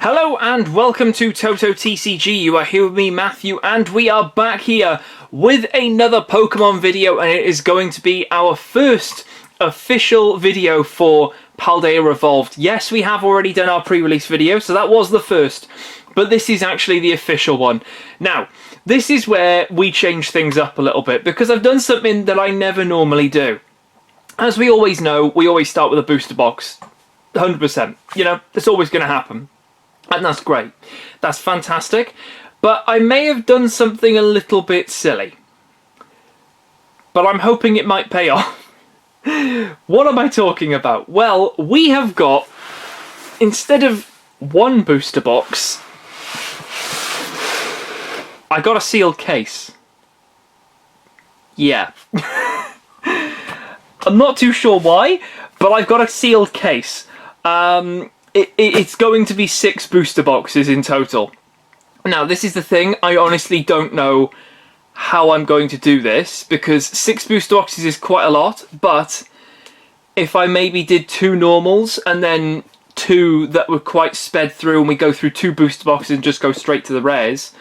Hello and welcome to TotoTCG. You are here with me, Matthew, and we are back here with another Pokemon video, and it is going to be our first official video for Paldea Evolved. Yes, we have already done our pre-release video, so that was the first, but this is actually the official one. Now, this is where we change things up a little bit, because I've done something that I never normally do. As we always know, we always start with a booster box. 100%. You know, it's always going to happen. And that's great. That's fantastic. But I may have done something a little bit silly. But I'm hoping it might pay off. What am I talking about? Well, we have got, instead of one booster box, I got a sealed case. Yeah. I'm not too sure why, but I've got a sealed case. It's going to be 6 booster boxes in total. Now, this is the thing, I honestly don't know how I'm going to do this, because 6 booster boxes is quite a lot, but if I maybe did 2 normals and then 2 that were quite sped through and we go through 2 booster boxes and just go straight to the rares,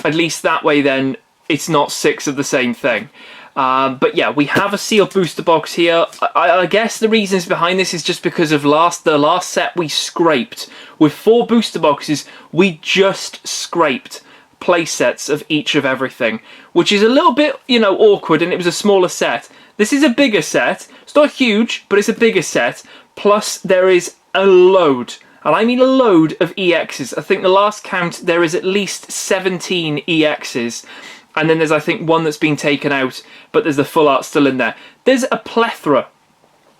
at least that way then it's not 6 of the same thing. But yeah, we have a sealed booster box here. I guess the reasons behind this is just because of the last set we scraped. With 4 booster boxes, we just scraped play sets of each of everything, which is a little bit, you know, awkward, and it was a smaller set. This is a bigger set. It's not huge, but it's a bigger set. Plus, there is a load, and I mean a load of EXs. I think the last count, there is at least 17 EXs. And then there's, I think, one that's been taken out, but there's the full art still in there. There's a plethora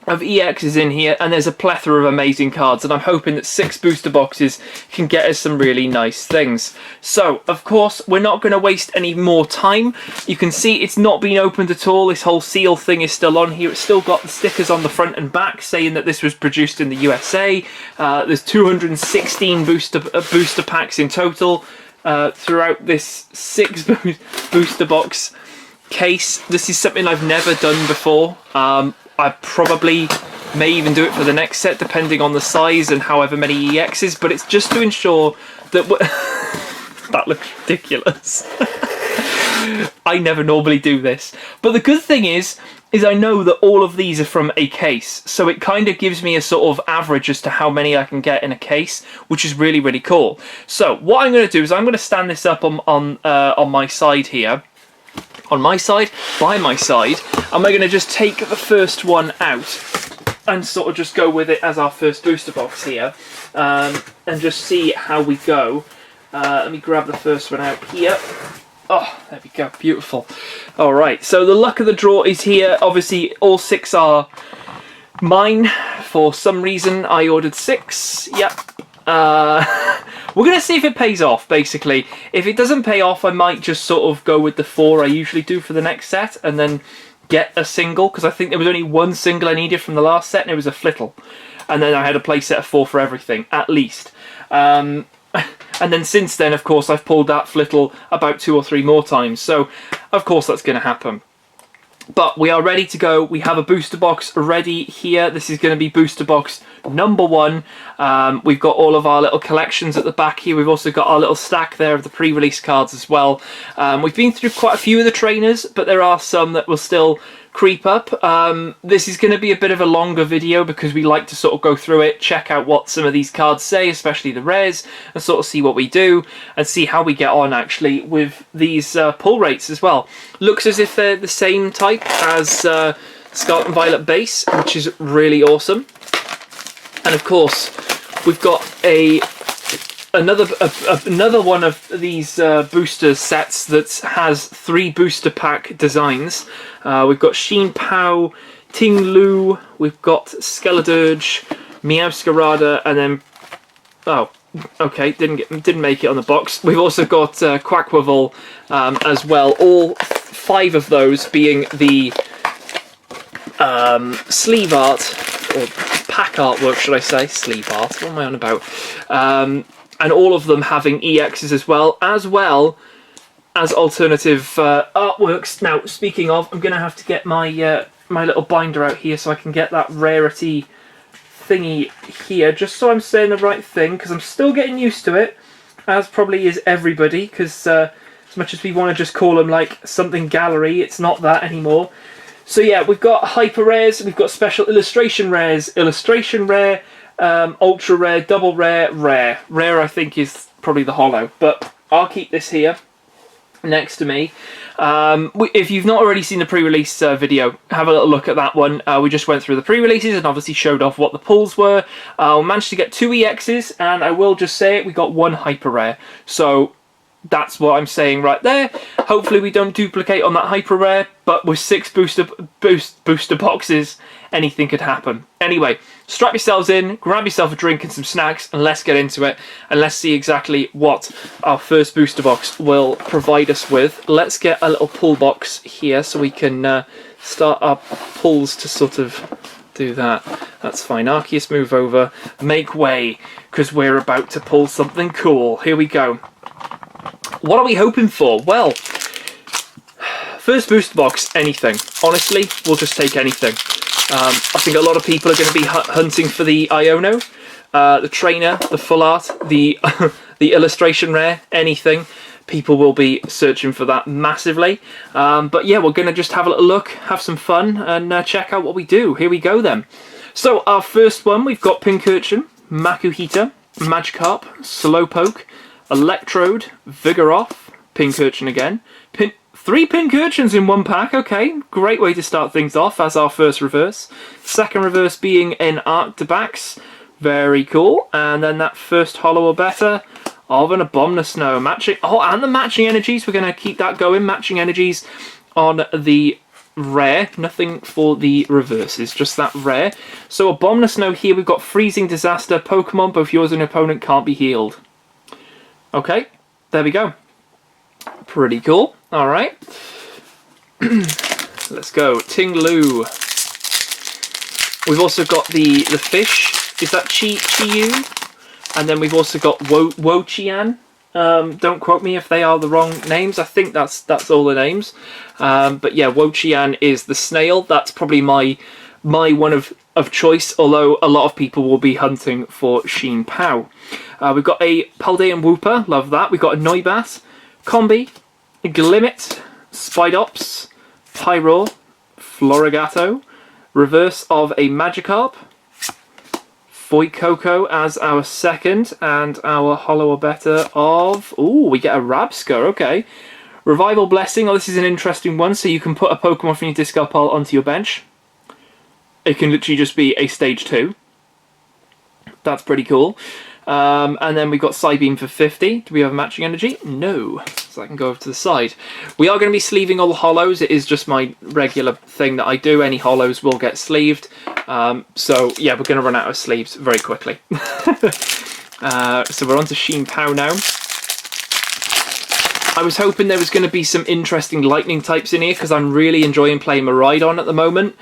of EXs in here, and there's a plethora of amazing cards, and I'm hoping that 6 booster boxes can get us some really nice things. So, of course, we're not going to waste any more time. You can see it's not been opened at all. This whole seal thing is still on here. It's still got the stickers on the front and back saying that this was produced in the USA. There's 216 booster packs in total. Throughout this 6 booster box case. This is something I've never done before. I probably may even do it for the next set, depending on the size and however many EXs, but it's just to ensure that that looks ridiculous. I never normally do this. But the good thing is I know that all of these are from a case, so it kind of gives me a sort of average as to how many I can get in a case, which is really, really cool. So what I'm going to do is I'm going to stand this up on my side here. On my side, by my side, and we're going to just take the first one out and sort of just go with it as our first booster box here, and just see how we go. Let me grab the first one out here. Oh, there we go, beautiful. All right, so the luck of the draw is here. Obviously, all 6 are mine. For some reason, I ordered 6. Yep. We're going to see if it pays off, basically. If it doesn't pay off, I might just sort of go with the 4 I usually do for the next set and then get a single, because I think there was only 1 single I needed from the last set, and it was a flittle. And then I had a play set of 4 for everything, at least. And then since then, of course, I've pulled that flittle about 2 or 3 more times. So, of course, that's going to happen. But we are ready to go. We have a booster box ready here. This is going to be booster box number 1. We've got all of our little collections at the back here. We've also got our little stack there of the pre-release cards as well. We've been through quite a few of the trainers, but there are some that will still creep up. This is going to be a bit of a longer video because we like to sort of go through it, check out what some of these cards say, especially the rares, and sort of see what we do and see how we get on actually with these pull rates as well. Looks as if they're the same type as Scarlet Violet base, which is really awesome. And of course, we've got another one of these booster sets that has 3 booster pack designs. We've got Chien-Pao, Ting-Lu, we've got Skeledirge, Meowscarada, and then okay, didn't make it on the box. We've also got Quaquaval as well. All 5 of those being the sleeve art, or pack artwork, should I say? Sleeve art. What am I on about? And all of them having EXs as well as alternative artworks. Now, speaking of, I'm going to have to get my my little binder out here so I can get that rarity thingy here, just so I'm saying the right thing, because I'm still getting used to it, as probably is everybody, because as much as we want to just call them like something gallery, it's not that anymore. So yeah, we've got hyper rares, we've got special illustration rares, illustration rare, ultra rare, double rare, rare. Rare I think is probably the holo, but I'll keep this here next to me. If you've not already seen the pre-release video, have a little look at that one. We just went through the pre-releases and obviously showed off what the pulls were. We managed to get 2 EXs, and I will just say it, we got 1 hyper rare. So that's what I'm saying right there. Hopefully we don't duplicate on that hyper rare, but with 6 booster boxes, anything could happen. Anyway, strap yourselves in, grab yourself a drink and some snacks, and let's get into it, and let's see exactly what our first booster box will provide us with. Let's get a little pull box here so we can start our pulls to sort of do that. That's fine. Arceus, move over, make way, because we're about to pull something cool. Here we go. What are we hoping for? Well, first booster box, anything. Honestly, we'll just take anything. I think a lot of people are going to be hunting for the Iono, the trainer, the full art, the the illustration rare, anything. People will be searching for that massively. But yeah, we're going to just have a little look, have some fun, and check out what we do. Here we go then. So our first one, we've got Pincurchin, Makuhita, Magikarp, Slowpoke, Electrode, Vigoroth, Pincurchin again. 3 Pincurchins in one pack, okay. Great way to start things off as our first reverse. Second reverse being an Arctibax, very cool. And then that first holo or better of an Abomasnow. Matching, oh, and the matching energies, we're going to keep that going. Matching energies on the rare, nothing for the reverses, just that rare. So Abomasnow here, we've got Freezing Disaster, Pokemon, both yours and your opponent can't be healed. Okay, there we go. Pretty cool. All right. Let's go. Ting-Lu. We've also got the fish. Is that Chi-Yu? And then we've also got Wo-Chian. Don't quote me if they are the wrong names. I think that's all the names. But yeah, Wo-Chian is the snail. That's probably my one of choice, although a lot of people will be hunting for Chien-Pao. We've got a Paldean Wooper, love that. We've got a Noibat, Combi, Glimmet, Spidops, Pyroar, Florigato, reverse of a Magikarp, Voikoko as our second, and our holo or better of... Ooh, we get a Rabscar, okay. Revival Blessing, oh, this is an interesting one, so you can put a Pokemon from your discard pile onto your bench. It can literally just be a stage 2. That's pretty cool. And then we've got Psybeam for 50. Do we have matching energy? No. So I can go over to the side. We are going to be sleeving all the holos. It is just my regular thing that I do. Any holos will get sleeved. So yeah, we're going to run out of sleeves very quickly. So we're on to Chien-Pao now. I was hoping there was going to be some interesting lightning types in here because I'm really enjoying playing Miraidon at the moment,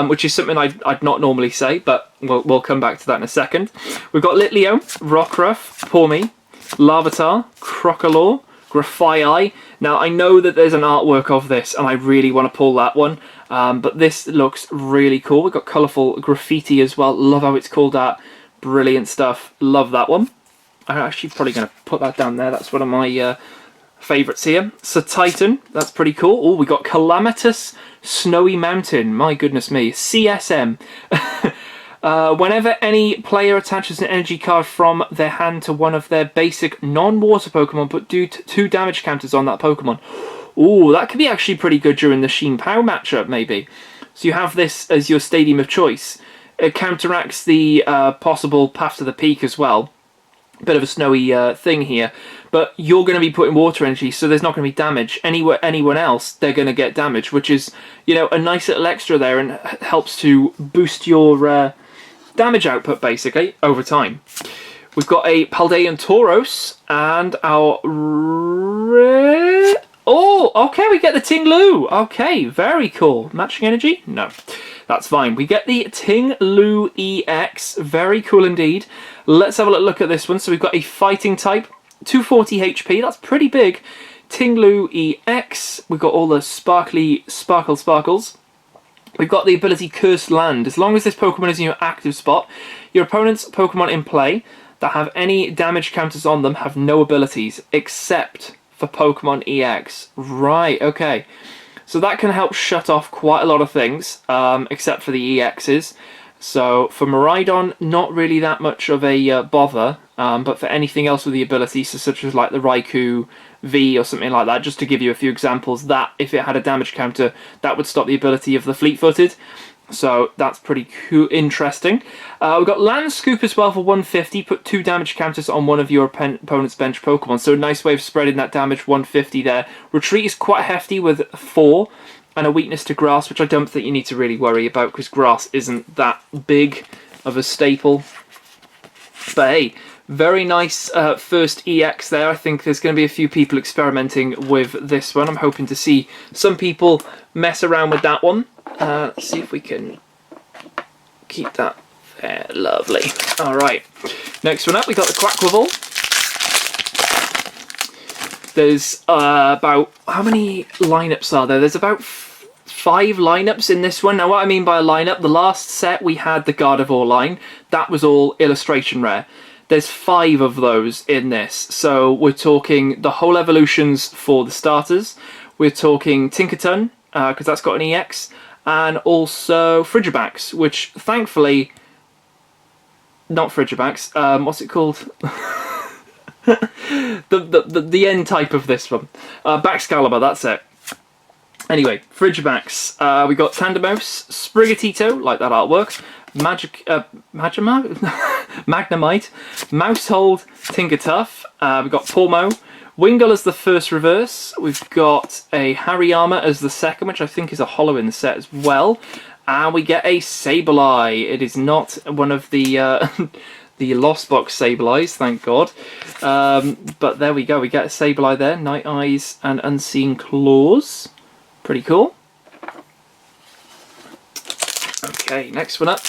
which is something I'd not normally say, but we'll come back to that in a second. We've got Litleo, Rockruff, Pawmi, Larvitar, Crocodile, Grafaiai. Now I know that there's an artwork of this and I really want to pull that one, but this looks really cool. We've got colourful graffiti as well. Love how it's called that. Brilliant stuff. Love that one. I'm actually probably going to put that down there. That's one of my... favourites here. So Titan, that's pretty cool. Oh, we got Calamitous Snowy Mountain. My goodness me. CSM. Whenever any player attaches an energy card from their hand to one of their basic non-water Pokemon, put 2 damage counters on that Pokemon. Oh, that could be actually pretty good during the Chien-Pao matchup, maybe. So you have this as your stadium of choice. It counteracts the possible Path to the Peak as well. Bit of a snowy thing here, but you're going to be putting water energy, so there's not going to be damage. Anyone else, they're going to get damage, which is, you know, a nice little extra there and helps to boost your damage output basically over time. We've got a Paldean Tauros and our oh, okay, we get the Ting-Lu. Okay, very cool. Matching energy? No, that's fine. We get the Ting-Lu EX. Very cool indeed. Let's have a look at this one. So we've got a fighting type, 240 HP. That's pretty big. Ting-Lu EX. We've got all the sparkles. We've got the ability Cursed Land. As long as this Pokemon is in your active spot, Your opponent's Pokemon in play that have any damage counters on them have no abilities, except for Pokemon EX. Right, okay. So that can help shut off quite a lot of things, except for the EXs. So for Miraidon, not really that much of a bother, but for anything else with the abilities, so such as like the Raikou V or something like that, just to give you a few examples, that if it had a damage counter, that would stop the ability of the Fleet-Footed. So that's pretty cool, interesting. We've got Land Scoop as well for 150. Put 2 damage counters on one of your opponent's bench Pokemon. So a nice way of spreading that damage, 150 there. Retreat is quite hefty with 4. And a weakness to Grass, which I don't think you need to really worry about because Grass isn't that big of a staple. But hey, very nice first EX there. I think there's going to be a few people experimenting with this one. I'm hoping to see some people mess around with that one. Let's see if we can keep that there. Lovely. Alright, next one up, we got the Quaquaval. There's about, how many lineups are there? There's about 5 lineups in this one. Now what I mean by a lineup, the last set we had the Gardevoir line. That was all illustration rare. There's 5 of those in this. So we're talking the whole evolutions for the starters. We're talking Tinkaton, because that's got an EX. And also Frigibax, which thankfully... Not Frigibax, what's it called? the end type of this one. Baxcalibur, that's it. Anyway, Frigibax. We got Tandemos, Sprigatito, like that artwork. Magnemite, Mousehold, Tinkertuff. We've got Pawmo. Wingull as the first reverse. We've got a Hariyama as the second, which I think is a holo in the set as well. And we get a Sableye. It is not one of the the Lost Box Sableyes, thank God. But there we go. We get a Sableye there. Night Eyes and Unseen Claws. Pretty cool. Okay, next one up.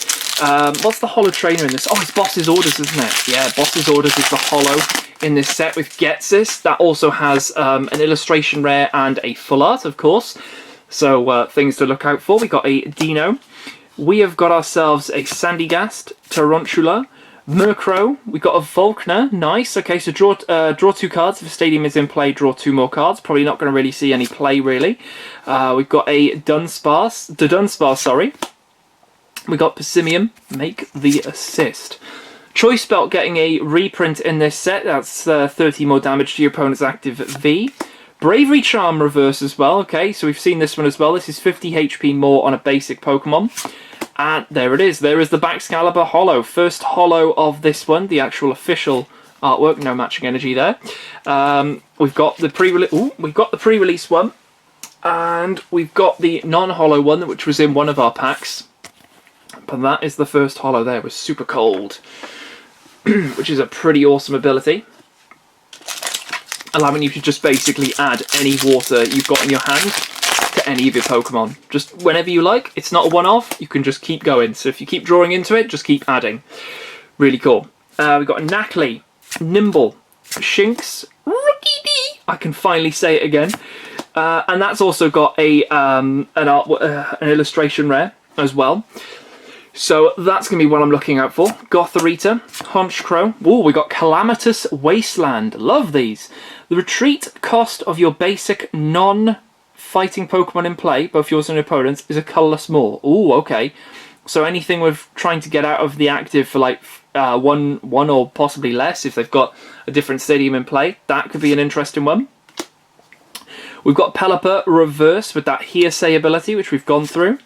What's the holo trainer in this? Oh, it's Boss's Orders, isn't it? Yeah, Boss's Orders is the holo in this set with Getsis. That also has an illustration rare and a full art, of course. So things to look out for. We got a Dino. We have got ourselves a Sandygast, Tarantula, Murkrow. We've got a Volkner. Nice. Okay, so draw 2 cards. If a stadium is in play, draw 2 more cards. Probably not going to really see any play, really. We've got a Dunsparce, sorry. We got Passimium, make the assist. Choice Belt getting a reprint in this set. That's 30 more damage to your opponent's active V. Bravery Charm reverse as well. Okay, so we've seen this one as well. This is 50 HP more on a basic Pokemon. And there it is. There is the Baxcalibur holo. First holo of this one, the actual official artwork. No matching energy there. We've got the pre-release one. And we've got the non-holo one, which was in one of our packs. But that is the first holo there, with Super Cold, which is a pretty awesome ability, allowing you to just basically add any water you've got in your hand to any of your Pokemon. Just whenever you like. It's not a one-off, you can just keep going. So if you keep drawing into it, just keep adding. Really cool. We've got a Knackley, Nimble, Shinx, Rookidee. I can finally say it again. And that's also got a an illustration rare as well. So that's going to be what I'm looking out for. Gothorita, Honchkrow. Oh, we got Calamitous Wasteland. Love these. The retreat cost of your basic non-fighting Pokemon in play, both yours and your opponent's, is a colourless Maw. Oh, okay. So anything with trying to get out of the active for like one or possibly less, if they've got a different stadium in play, that could be an interesting one. We've got Pelipper reverse with that hearsay ability, which we've gone through.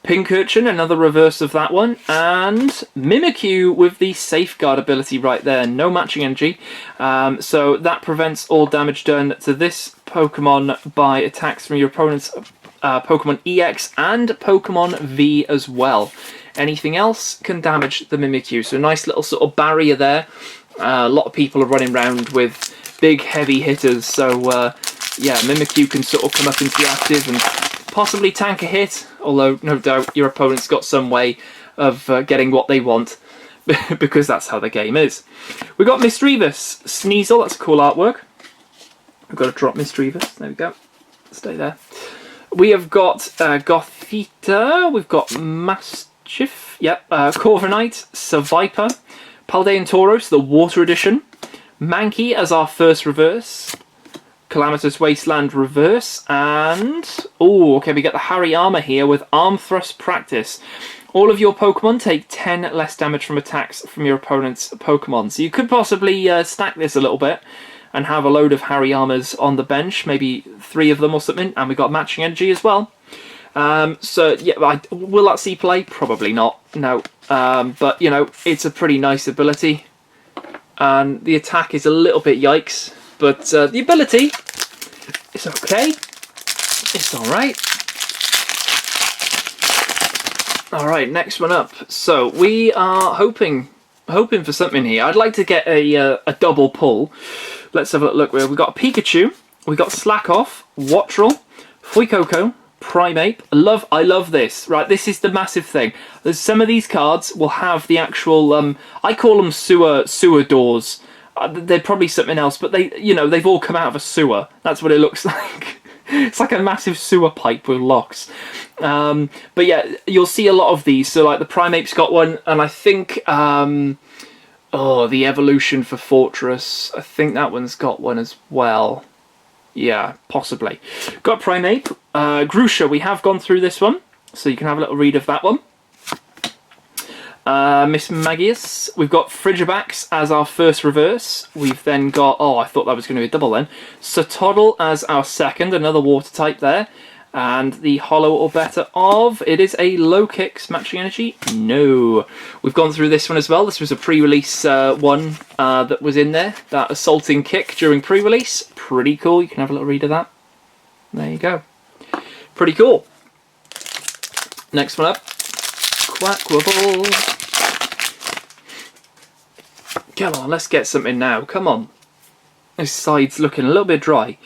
Pincurchin, another reverse of that one, and Mimikyu with the Safeguard ability right there, no matching energy, so that prevents all damage done to this Pokemon by attacks from your opponent's Pokemon EX and Pokemon V as well. Anything else can damage the Mimikyu, so nice little sort of barrier there. A lot of people are running around with big heavy hitters, so yeah, Mimikyu can sort of come up into the active and possibly tank a hit, although no doubt your opponent's got some way of getting what they want, because that's how the game is. We've got Misdreavus, Sneasel, that's a cool artwork. We've got to drop Misdreavus, there we go, stay there. We have got Gothita, we've got Maschiff, Yep, Corviknight, Seviper, Paldean Tauros, the Water Edition, Mankey as our first reverse, Calamitous Wasteland reverse, and... oh, okay, we get the Hariyama here with Arm Thrust Practice. All of your Pokemon take 10 less damage from attacks from your opponent's Pokemon. So you could possibly stack this a little bit and have a load of Hariyamas on the bench, maybe 3 of them or something, and we got matching energy as well. So yeah, will that see play? Probably not, no. But you know, it's a pretty nice ability, and the attack is a little bit yikes, but the ability is okay. It's all right. All right, next one up. So we are hoping for something here. I'd like to get a double pull. Let's have a look. We've got Pikachu, we've got Slackoff, Wattrel, Fuecoco, Primeape. I love this. Right, this is the massive thing. There's some of these cards will have the actual I call them sewer doors. They're probably something else, but they've all come out of a sewer. That's what it looks like. It's like a massive sewer pipe with locks. But yeah, you'll see a lot of these. So like the Primeape's got one, and I think the evolution for Forretress, I think that one's got one as well. Yeah, possibly. Got Primeape. Grusha, we have gone through this one, so you can have a little read of that one. Miss Magius. We've got Frigibax as our first reverse. We've then got, I thought that was going to be a double then. Satoddle as our second, another water type there. And the holo or better of, it is a low kicks matching energy. No. We've gone through this one as well. This was a pre-release one that was in there. That assaulting kick during pre-release. Pretty cool. You can have a little read of that. There you go. Pretty cool. Next one up. Quaquaval. Come on, let's get something now. Come on. This side's looking a little bit dry.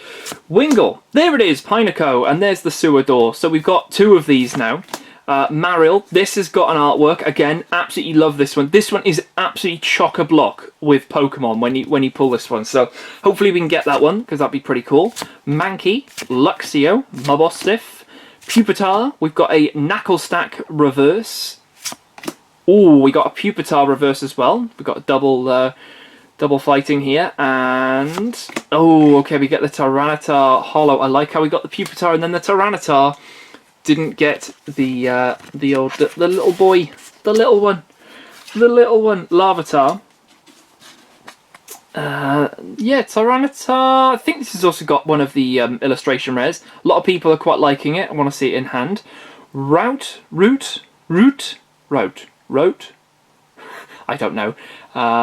Wingull. There it is, Pineco. And there's the sewer door. So we've got 2 of these now. Marill. This has got an artwork. Again, absolutely love this one. This one is absolutely chock-a-block with Pokemon when you pull this one. So hopefully we can get that one, because that'd be pretty cool. Mankey. Luxio. Mobostiff. Pupitar. We've got a Knucklestack reverse. Oh, we got a Pupitar reverse as well. We've got a double fighting here, and okay, we get the Tyranitar holo. I like how we got the Pupitar, and then the Tyranitar didn't get the little boy, the little one, Larvitar. Yeah, Tyranitar. I think this has also got one of the illustration rares. A lot of people are quite liking it. I want to see it in hand. Route. I don't know.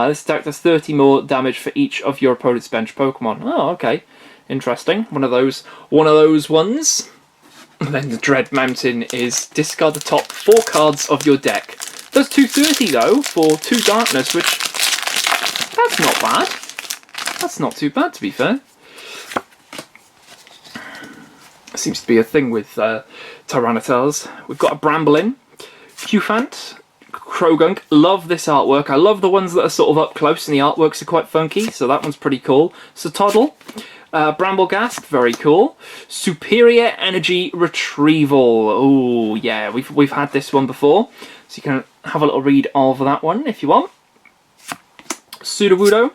This attack does 30 more damage for each of your opponent's bench Pokemon. Oh, okay. Interesting. One of those ones. And then the Dread Mountain is discard the top 4 cards of your deck. Does 230 though for 2 darkness, which that's not bad. That's not too bad, to be fair. Seems to be a thing with Tyranitars. We've got a Bramblin, Cufant, Krogunk. Love this artwork. I love the ones that are sort of up close and the artworks are quite funky, so that one's pretty cool. Satoddle, Bramblegast, very cool. Superior Energy Retrieval. Oh yeah, we've had this one before, so you can have a little read of that one if you want. Sudowoodo,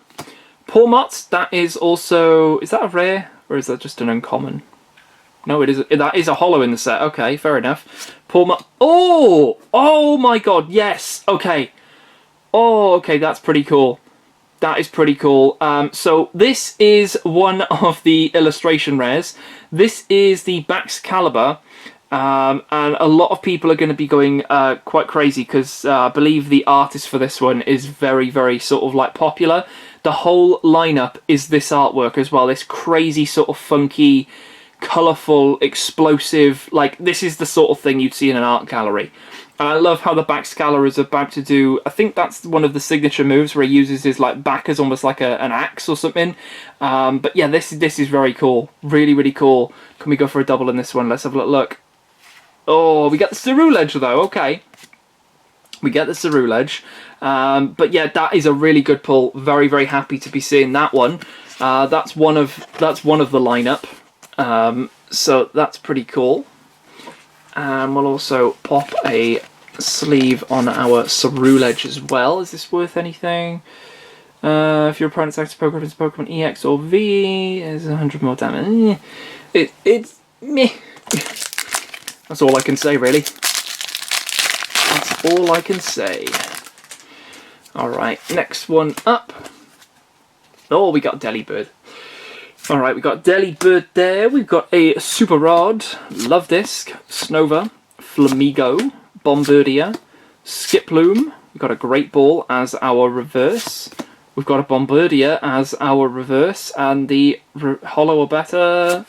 Pawmot. That is also, is that a rare or is that just an uncommon? No, it is. That is a holo in the set. Okay, fair enough. Pawmot. Oh my god, yes. Okay. Oh, okay, that's pretty cool. That is pretty cool. So this is one of the illustration rares. This is the Baxcalibur. And a lot of people are going to be going quite crazy because I believe the artist for this one is very, very sort of like popular. The whole lineup is this artwork as well. This crazy sort of funky, colourful, explosive, like this is the sort of thing you'd see in an art gallery. And I love how the Baxcalibur is about to do, I think that's one of the signature moves where he uses his like back as almost like an axe or something. But yeah, this is very cool. Really, really cool. Can we go for a double in this one? Let's have a look. Oh, we get the Ceruledge though, okay. We get the Ceruledge. But yeah, that is a really good pull. Very, very happy to be seeing that one. That's one of the lineup. So that's pretty cool. And we'll also pop a sleeve on our Ceruledge as well. Is this worth anything? If your opponent's active Pokemon is Pokemon EX or V, is 100 more damage. It's meh. That's all I can say, really. That's all I can say. Alright, next one up. Oh, we got Delibird. Alright, we got Delibird there. We've got a Super Rod, Lovedisc, Snova, Flamigo, Bombardier, Skiploom. We've got a Great Ball as our reverse. We've got a Bombardier as our reverse, and the Holo or Better.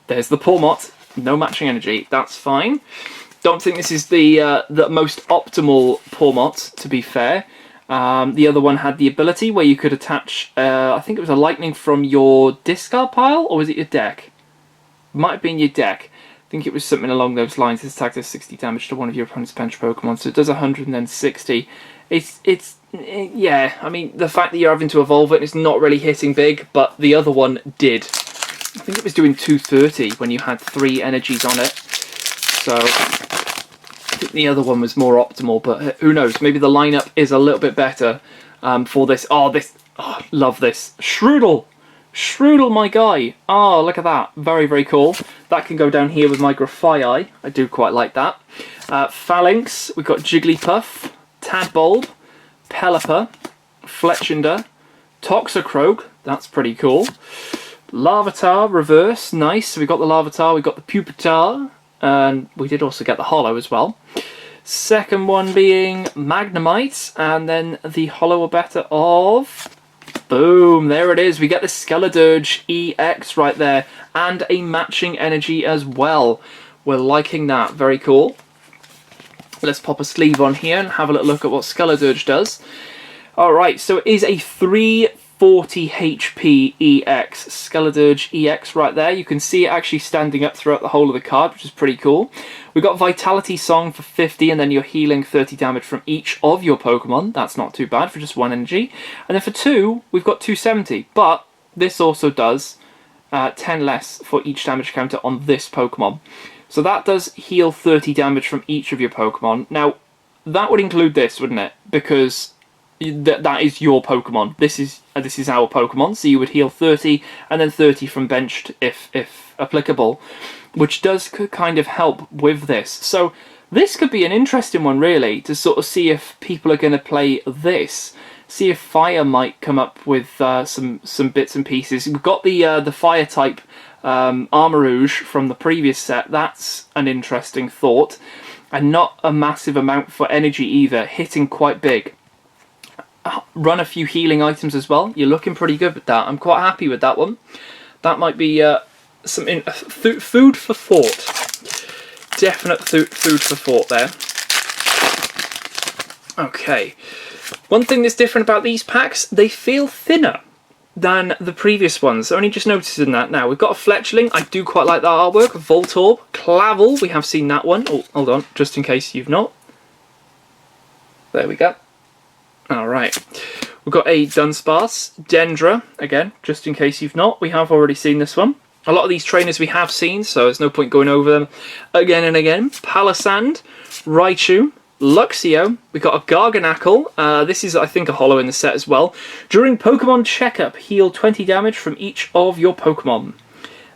There's the Pawmot. No matching energy. That's fine. Don't think this is the most optimal Pawmot, to be fair. The other one had the ability where you could attach, I think it was a lightning from your discard pile, or was it your deck? Might have been your deck. I think it was something along those lines. This attack does 60 damage to one of your opponent's bench Pokemon, so it does 100 and then 60. Yeah, I mean, the fact that you're having to evolve it, it's not really hitting big, but the other one did. I think it was doing 230 when you had 3 energies on it. So, I think the other one was more optimal, but who knows? Maybe the lineup is a little bit better for this. Oh, love this. Shroodle! Shroodle, my guy. Oh, look at that. Very, very cool. That can go down here with my Grafaiai. I do quite like that. Phalanx, we've got Jigglypuff, Tadbulb, Pelipper, Fletchinder, Toxicroak, that's pretty cool. Larvitar, reverse, nice. So we got the Larvitar, we got the Pupitar, and we did also get the Holo as well. Second one being Magnemite, and then the Holo or Better of... Boom, there it is. We get the Skeledirge EX right there, and a matching energy as well. We're liking that, very cool. Let's pop a sleeve on here and have a little look at what Skeledirge does. Alright, so it is a 340 HP EX. Skeledirge EX right there. You can see it actually standing up throughout the whole of the card, which is pretty cool. We've got Vitality Song for 50, and then you're healing 30 damage from each of your Pokemon. That's not too bad for just 1 energy. And then for 2, we've got 270. But this also does 10 less for each damage counter on this Pokemon. So that does heal 30 damage from each of your Pokemon. Now, that would include this, wouldn't it? Because that is your Pokemon. This is our Pokemon, so you would heal 30 and then 30 from benched if applicable, which does kind of help with this. So this could be an interesting one, really, to sort of see if people are going to play this. See if Fire might come up with some bits and pieces. We've got the Fire type Armarouge from the previous set. That's an interesting thought, and not a massive amount for energy either, hitting quite big. Run a few healing items as well. You're looking pretty good with that. I'm quite happy with that one. That might be something food for thought. Definite food for thought there. Okay. One thing that's different about these packs, they feel thinner than the previous ones. Only just noticing that now. We've got a Fletchling. I do quite like that artwork. Voltorb, Clavel. We have seen that one. Oh, hold on, just in case you've not. There we go. Alright. We've got a Dunsparce, Dendra, again, just in case you've not. We have already seen this one. A lot of these trainers we have seen, so there's no point going over them again and again. Palisand, Raichu, Luxio, we've got a Garganacl. This is, I think, a holo in the set as well. During Pokemon Checkup, heal 20 damage from each of your Pokemon.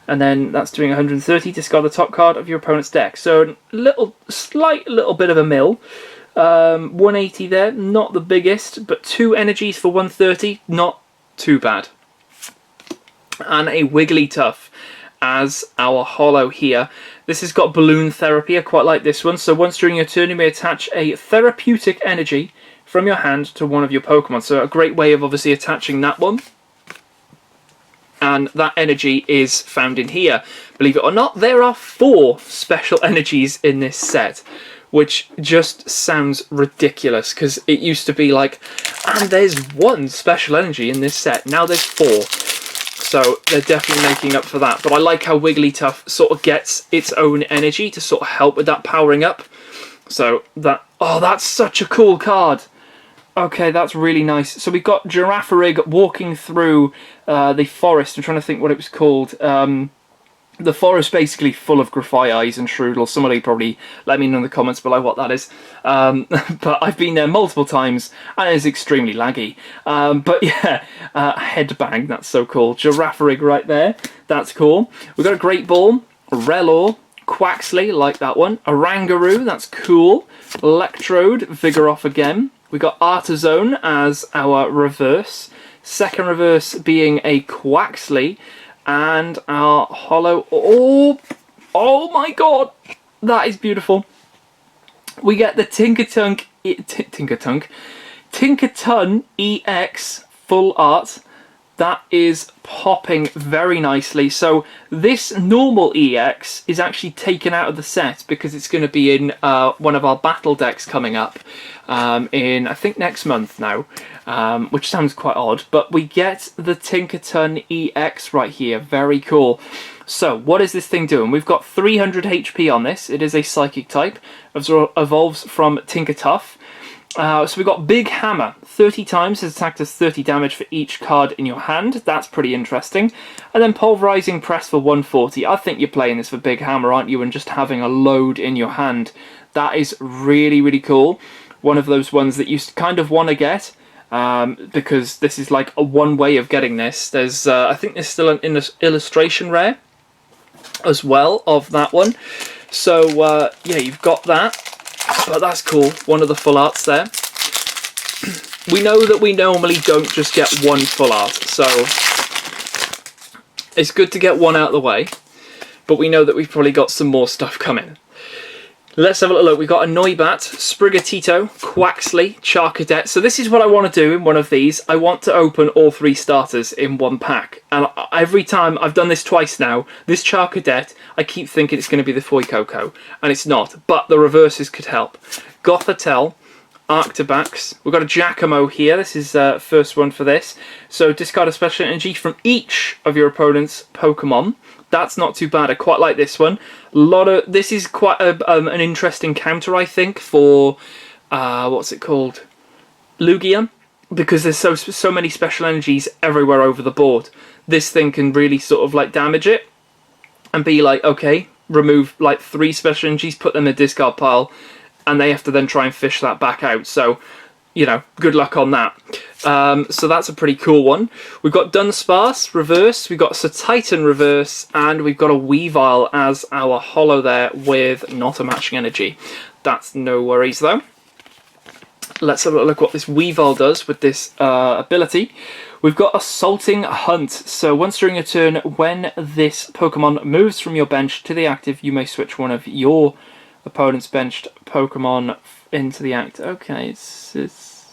And then that's doing 130, discard the top card of your opponent's deck. So slight little bit of a mill. 180 there, not the biggest, but 2 energies for 130, not too bad. And a Wigglytuff as our holo here. This has got Balloon Therapy. I quite like this one. So once during your turn, you may attach a therapeutic energy from your hand to one of your Pokemon. So a great way of obviously attaching that one. And that energy is found in here. Believe it or not, there are 4 special energies in this set, which just sounds ridiculous, because it used to be like, and there's 1 special energy in this set, now there's 4. So they're definitely making up for that. But I like how Wigglytuff sort of gets its own energy to sort of help with that powering up. So that, oh, that's such a cool card. Okay, that's really nice. So we've got Girafarig walking through the forest. I'm trying to think what it was called. The forest basically full of Grafaiais and Shroodle. Somebody probably let me know in the comments below what that is. But I've been there multiple times and it's extremely laggy. But yeah, Headbang, that's so cool. Girafarig right there, that's cool. We've got a Great Ball, Relor, Quaxley, like that one. Orangaroo, that's cool. Electrode, Vigoroth again. We got Artazone as our reverse. Second reverse being a Quaxley. And our holo... Oh my god! That is beautiful. We get the Tinkaton EX full art. That is popping very nicely. So this normal EX is actually taken out of the set because it's going to be in one of our battle decks coming up in, I think, next month now, which sounds quite odd. But we get the Tinkaton EX right here. Very cool. So what is this thing doing? We've got 300 HP on this. It is a psychic type. Evolves from Tinkatuff. So we've got Big Hammer. 30 times has attacked us 30 damage for each card in your hand. That's pretty interesting. And then Pulverizing Press for 140. I think you're playing this for Big Hammer, aren't you? And just having a load in your hand. That is really, really cool. One of those ones that you kind of want to get. Because this is like a one way of getting this. There's, I think there's still an illustration rare as well of that one. So, yeah, you've got that. But that's cool, one of the full arts there. We know that we normally don't just get one full art, so it's good to get one out of the way, but we know that we've probably got some more stuff coming. Let's have a look. We've got a Noibat, Sprigatito, Quaxley, Charcadet. So this is what I want to do in one of these. I want to open all three starters in one pack. And every time, I've done this twice now, this Charcadet, I keep thinking it's going to be the Fuecoco. And it's not. But the reverses could help. Gothitelle, Arctobax. We've got a Giacomo here. This is first one for this. So discard a special energy from each of your opponent's Pokemon. That's not too bad. I quite like this one. This is quite an interesting counter, I think, for what's it called, Lugia, because there's so many special energies everywhere over the board. This thing can really sort of like damage it and be like, okay, remove like 3 special energies, put them in the discard pile, and they have to then try and fish that back out. So, you know, good luck on that. So that's a pretty cool one. We've got Dunsparce reverse, we've got Titan reverse, and we've got a Weavile as our holo there with not a matching energy. That's no worries though. Let's have a look what this Weavile does with this ability. We've got Assaulting Hunt. So once during a turn, when this Pokemon moves from your bench to the active, you may switch one of your opponent's benched Pokemon into the act. Okay,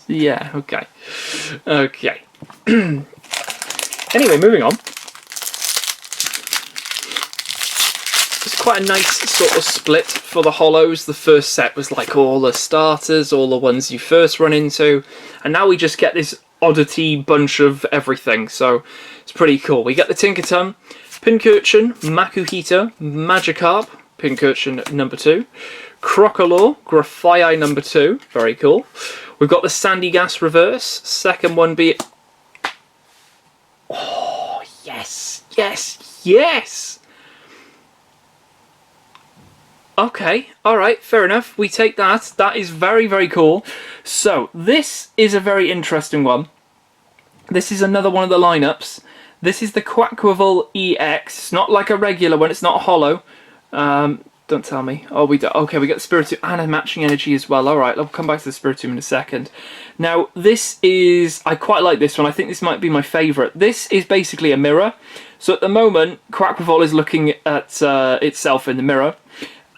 yeah, okay. Okay. Anyway, moving on. It's quite a nice sort of split for the holos. The first set was like all the starters, all the ones you first run into, and now we just get this oddity bunch of everything, so it's pretty cool. We get the Tinkaton, Pincurchin, Makuhita, Magikarp, Pincurchin number 2, Crocodile, Grafaiai number 2, very cool. We've got the Sandygast reverse, second one be... Oh, yes, yes, yes! Okay, alright, fair enough, we take that. That is very, very cool. So, this is a very interesting one. This is another one of the lineups. This is the Quaquaval EX. It's not like a regular one, it's not a holo. Don't tell me. Oh, we do. Okay, we got the Spiritomb and a matching energy as well. Alright, I'll come back to the Spiritomb in a second. Now, this is... I quite like this one. I think this might be my favourite. This is basically a mirror. So at the moment, Quaquaval is looking at itself in the mirror.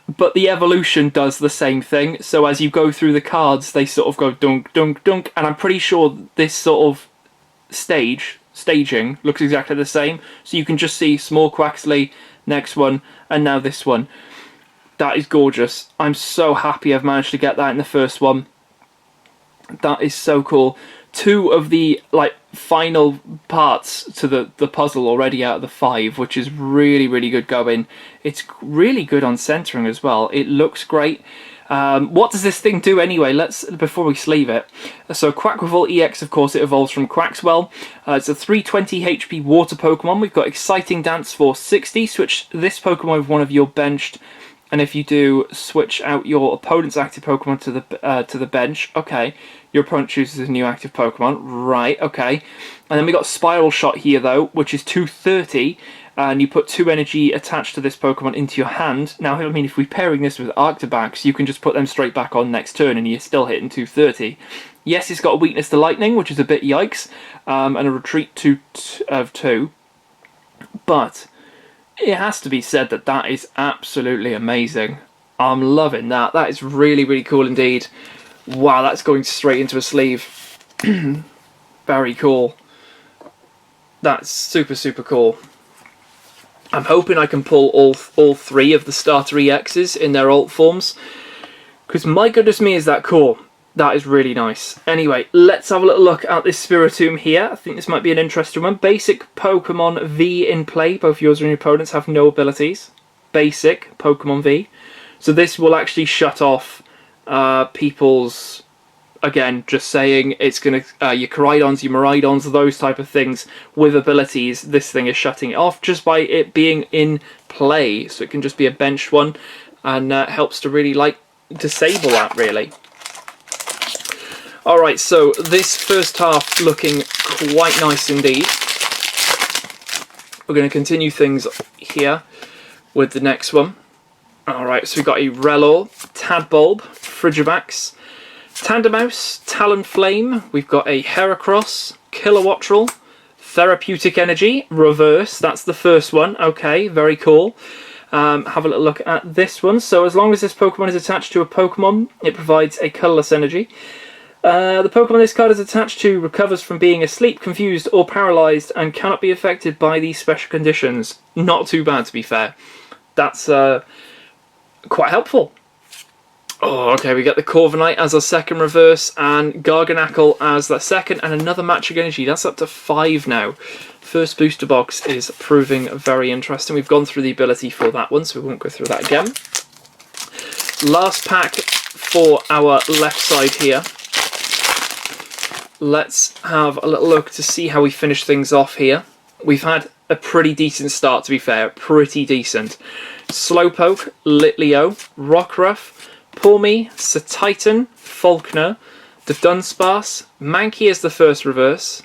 But the evolution does the same thing. So as you go through the cards, they sort of go dunk, dunk, dunk. And I'm pretty sure this sort of staging looks exactly the same. So you can just see small Quaxley, next one, and now this one. That is gorgeous. I'm so happy I've managed to get that in the first one. That is so cool. 2 of the like final parts to the puzzle already out of the 5, which is really, really good going. It's really good on centering as well. It looks great. What does this thing do anyway? Before we sleeve it. So Quaquaval EX, of course, it evolves from Quaxwell. It's a 320 HP water Pokemon. We've got Exciting Dance for 60. Switch this Pokemon with one of your benched, and if you do, switch out your opponent's active Pokemon to the bench. Okay, your opponent chooses a new active Pokemon. Right, okay. And then we got Spiral Shot here, though, which is 230. And you put 2 energy attached to this Pokemon into your hand. Now, I mean, if we're pairing this with Arctobax, you can just put them straight back on next turn and you're still hitting 230. Yes, it's got a weakness to lightning, which is a bit yikes, and a retreat of 2. But it has to be said that that is absolutely amazing. I'm loving that. That is really, really cool indeed. Wow, that's going straight into a sleeve. Very cool. That's super, super cool. I'm hoping I can pull all 3 of the starter EXs in their alt forms, because my goodness me, is that cool. That is really nice. Anyway, let's have a little look at this Spiritomb here. I think this might be an interesting one. Basic Pokemon V in play. Both yours and your opponents have no abilities. Basic Pokemon V. So this will actually shut off people's... Again, just saying, it's going to, your Koraidons, your Miraidons, those type of things with abilities, this thing is shutting it off just by it being in play. So it can just be a benched one, and helps to really, like, disable that, really. Alright, so this first half looking quite nice indeed. We're going to continue things here with the next one. Alright, so we've got a Rellor, Tadbulb, Frigibax, Tandemaus, Talonflame, we've got a Heracross, Kilowattrel, Therapeutic Energy, Reverse, that's the first one, okay, very cool. Have a little look at this one. So as long as this Pokemon is attached to a Pokemon, it provides a colourless energy. The Pokemon this card is attached to recovers from being asleep, confused or paralysed and cannot be affected by these special conditions. Not too bad, to be fair. That's quite helpful. Oh, okay, we get the Corviknight as our second reverse, and Garganacl as that second, and another Matching Energy. That's up to 5 now. First booster box is proving very interesting. We've gone through the ability for that one, so we won't go through that again. Last pack for our left side here. Let's have a little look to see how we finish things off here. We've had a pretty decent start, to be fair. Pretty decent. Slowpoke, Litleo, Rockruff, Pawmi, Satitan, Falkner, the Dunsparce, Mankey as the first reverse.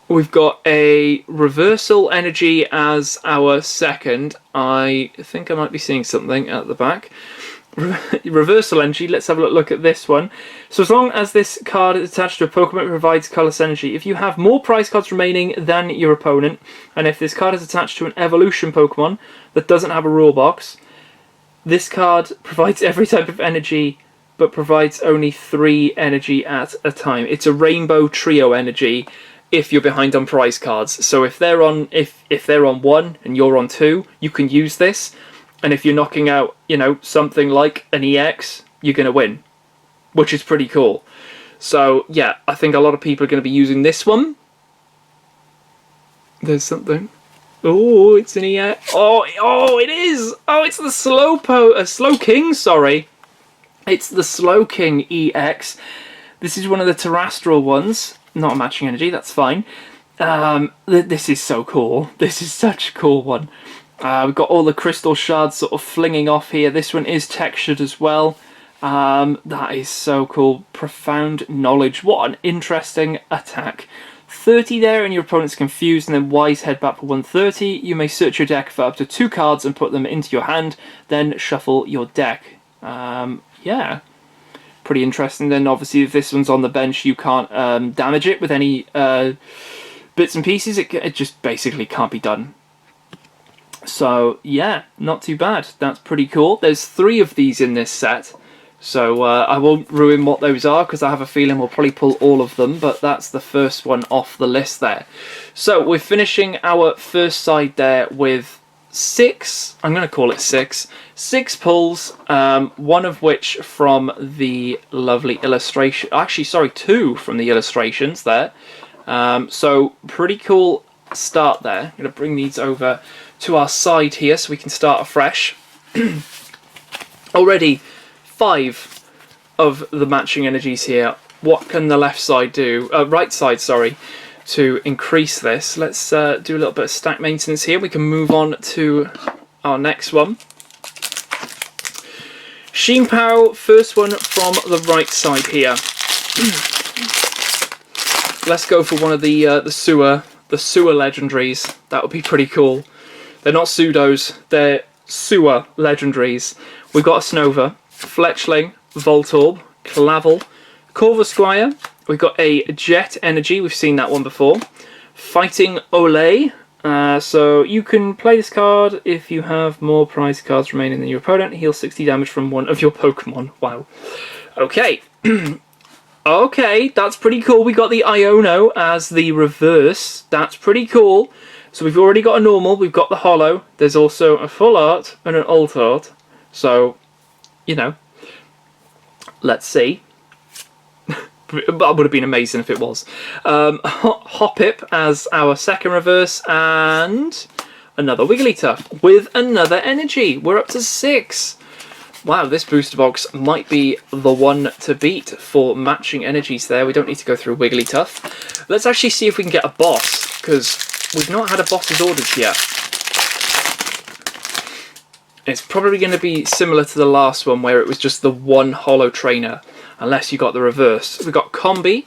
We've got a Reversal Energy as our second. I think I might be seeing something at the back. Reversal Energy, let's have a look at this one. So as long as this card is attached to a Pokemon, it provides colourless energy. If you have more prize cards remaining than your opponent, and if this card is attached to an evolution Pokemon that doesn't have a rule box, this card provides every type of energy, but provides only 3 energy at a time. It's a Rainbow Trio energy if you're behind on prize cards. So if they're on if they're on 1 and you're on 2, you can use this. And if you're knocking out, you know, something like an EX, you're going to win, which is pretty cool. So yeah, I think a lot of people are going to be using this one. There's something. Oh, it's an EX. Oh, it is. Oh, it's the Slowking. Sorry, it's the Slowking EX. This is one of the terrestrial ones. Not a Matching Energy. That's fine. This is so cool. This is such a cool one. We've got all the crystal shards sort of flinging off here. This one is textured as well. That is so cool. Profound Knowledge. What an interesting attack. 30 there and your opponent's confused, and then Wise Head back for 130. You may search your deck for up to 2 cards and put them into your hand, then shuffle your deck. Yeah, pretty interesting. Then obviously if this one's on the bench, you can't damage it with any bits and pieces. It just basically can't be done. So yeah, not too bad. That's pretty cool. There's 3 of these in this set. So I won't ruin what those are because I have a feeling we'll probably pull all of them, but that's the first one off the list there. So we're finishing our first side there with 6, I'm going to call it 6 pulls, one of which from the lovely illustration, actually sorry, 2 from the illustrations there. So pretty cool start there. I'm going to bring these over to our side here so we can start afresh. Already 5 of the matching energies here. What can the left side do? Right side, sorry, to increase this. Let's do a little bit of stack maintenance here. We can move on to our next one. Chien-Pao, first one from the right side here. Let's go for one of the sewer legendaries. That would be pretty cool. They're not pseudos, they're sewer legendaries. We've got a Snova, Fletchling, Voltorb, Clavel, Corvusquire. We've got a Jet Energy, we've seen that one before. Fighting Olay. So you can play this card if you have more prize cards remaining than your opponent. Heal 60 damage from one of your Pokemon. Wow. Okay. Okay, that's pretty cool. We got the Iono as the reverse. That's pretty cool. So we've already got a normal, we've got the holo. There's also a full art and an alt art. So, you know, let's see. That would have been amazing if it was. Hoppip as our second reverse, and another Wigglytuff with another energy. We're up to 6. Wow, this booster box might be the one to beat for matching energies there. We don't need to go through Wigglytuff. Let's actually see if we can get a boss, because we've not had a boss's orders yet. It's probably going to be similar to the last one where it was just the one holo trainer, unless you got the reverse. We've got Combi,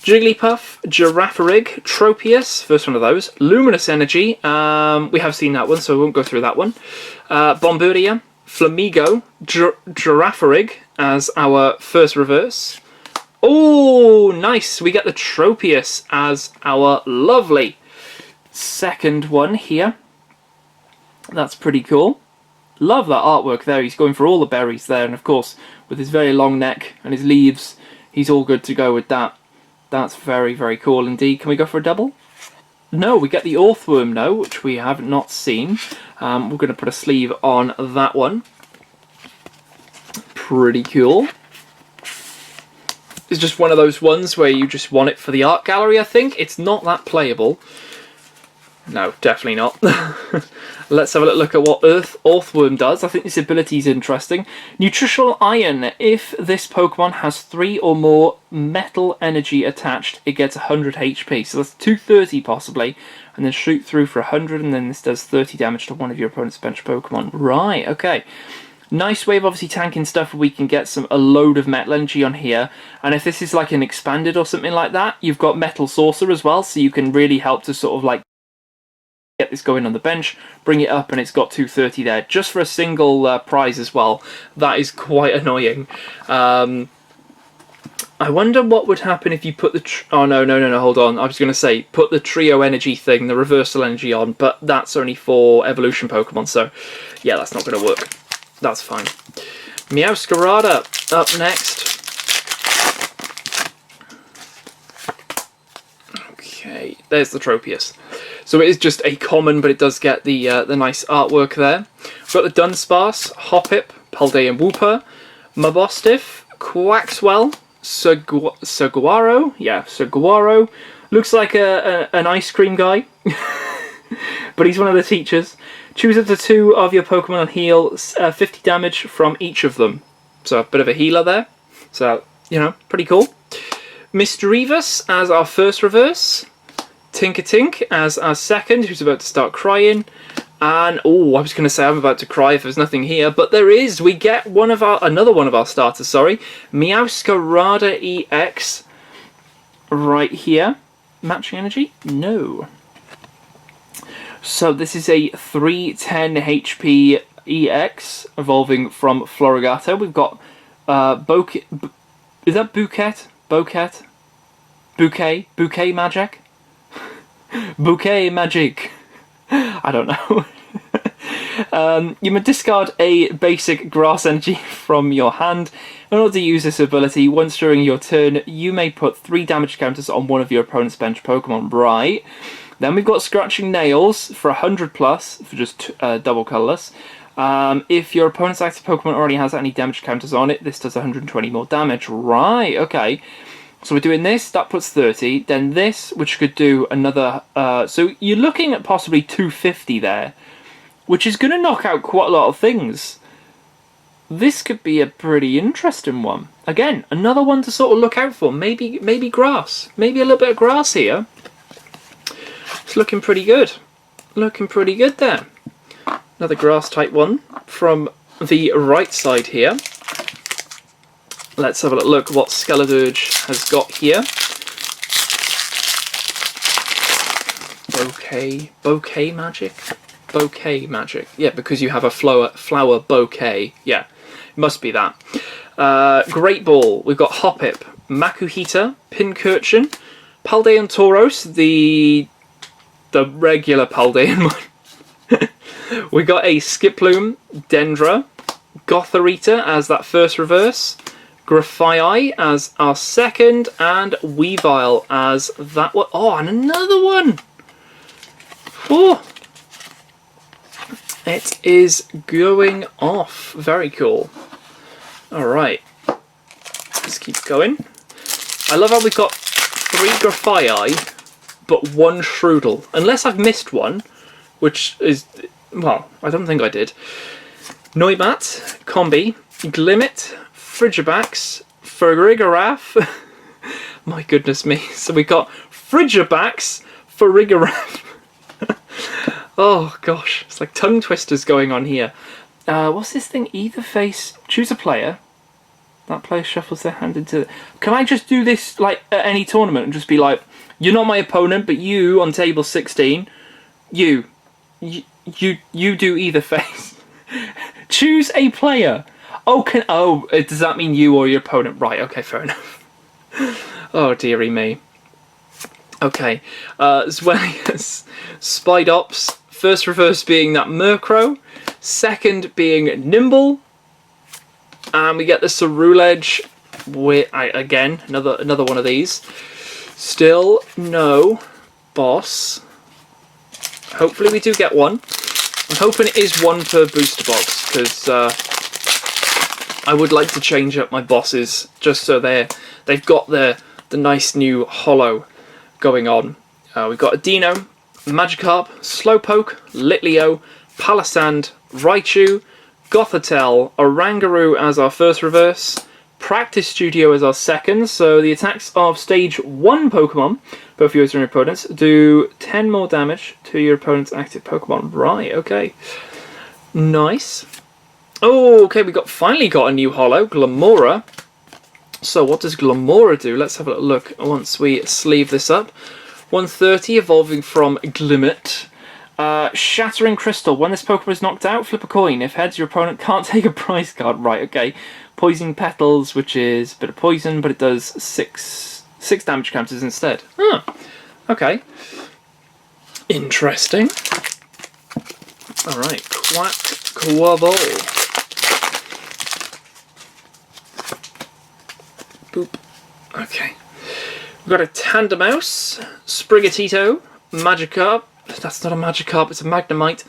Jigglypuff, Girafarig, Tropius, first one of those, Luminous Energy, we have seen that one so we won't go through that one, Bombardier, Flamigo, Girafarig as our first reverse. Oh, nice, we get the Tropius as our lovely second one here. That's pretty cool. Love that artwork there. He's going for all the berries there, and of course with his very long neck and his leaves, he's all good to go with that. That's very, very cool indeed. Can we go for a double? No, we get the Orthworm now, which we have not seen. We're going to put a sleeve on that one. Pretty cool. It's just one of those ones where you just want it for the art gallery, I think. It's not that playable. No, definitely not. Let's have a look at what Orthworm does. I think this ability is interesting. Nutritional Iron. If this Pokemon has 3 or more metal energy attached, it gets 100 HP. So that's 230 possibly. And then shoot through for 100, and then this does 30 damage to one of your opponent's bench Pokemon. Right, okay. Nice way of obviously tanking stuff. We can get a load of metal energy on here. And if this is like an expanded or something like that, you've got Metal Saucer as well. So you can really help to sort of like get this going on the bench, bring it up, and it's got 230 there just for a single prize as well. That is quite annoying. I wonder what would happen if you put the oh no, hold on, I was going to say put the trio energy thing, the reversal energy on, but that's only for evolution Pokemon, so yeah, that's not going to work. That's fine. Meowscarada up next. Okay, there's the Tropius. So it is just a common, but it does get the nice artwork there. We've got the Dunsparce, Hoppip, Paldea Wooper, Mabostiff, Quaxwell, Saguaro. Yeah, Saguaro. Looks like an ice cream guy, but he's one of the teachers. Choose up to 2 of your Pokemon and heal 50 damage from each of them. So a bit of a healer there. So, you know, pretty cool. Misdreavus as our first reverse. Tinkatink as our second, who's about to start crying. And, oh, I was going to say I'm about to cry if there's nothing here, but there is. We get another one of our starters, sorry. Meowscarada EX right here. Matching energy? No. So this is a 310 HP EX evolving from Floragato. We've got is that Bouquet? Bouquet Magic? Bouquet Magic. I don't know. You may discard a basic grass energy from your hand. In order to use this ability, once during your turn, you may put 3 damage counters on one of your opponent's bench Pokemon. Right. Then we've got Scratching Nails for 100 plus, for just double colourless. If your opponent's active Pokemon already has any damage counters on it, this does 120 more damage. Right, okay. So we're doing this, that puts 30. Then this, which could do another... so you're looking at possibly 250 there, which is going to knock out quite a lot of things. This could be a pretty interesting one. Again, another one to sort of look out for. Maybe grass. Maybe a little bit of grass here. It's looking pretty good. Looking pretty good there. Another grass type one from the right side here. Let's have a look what Skeledirge has got here. Bouquet magic? Bouquet magic. Yeah, because you have a flower bouquet. Yeah, it must be that. Great Ball. We've got Hoppip, Makuhita, Pincurchin, Paldean Tauros, the regular Paldean one. We got a Skiploom, Dendra, Gothorita as that first reverse, Grafii as our second, and Weavile as that one. Oh, and another one! Oh! It is going off. Very cool. Alright. Let's keep going. I love how we've got 3 Grafii, but 1 Shroodle. Unless I've missed one, which is... well, I don't think I did. Noibat, Combi, Glimmet, Frigibax, Farigiraf. My goodness me. So we got Frigibax, Farigiraf. Oh gosh, it's like tongue twisters going on here. What's this thing? Either face. Choose a player. That player shuffles their hand into... Can I just do this like at any tournament and just be like, you're not my opponent, but you on table 16, you do either face. Choose a player. Oh, does that mean you or your opponent? Right, okay, fair enough. Oh, dearie me. Okay, Zwellius, Spidops, first reverse being that Murkrow, second being Nimble, and we get the Ceruledge with, again, another one of these. Still no boss. Hopefully we do get one. I'm hoping it is one per booster box, because I would like to change up my bosses just so they've got the nice new holo going on. We've got a Dino, Magikarp, Slowpoke, Litleo, Palisand, Raichu, Gothitelle, Oranguru as our first reverse, Practice Studio as our second. So the attacks of stage 1 Pokemon, both yours and your opponents, do 10 more damage to your opponent's active Pokemon. Right, okay. Nice. Oh, okay, we finally got a new holo, Glamora. So what does Glamora do? Let's have a look once we sleeve this up. 130, evolving from Glimmet. Shattering Crystal. When this Pokemon is knocked out, flip a coin. If heads, your opponent can't take a prize card. Right, okay. Poison Petals, which is a bit of poison, but it does 6 damage counters instead. Huh. Okay. Interesting. Alright, Quaquaval. Boop. Okay. We've got a Tandemaus, Sprigatito, Magikarp. That's not a Magikarp, it's a Magnemite.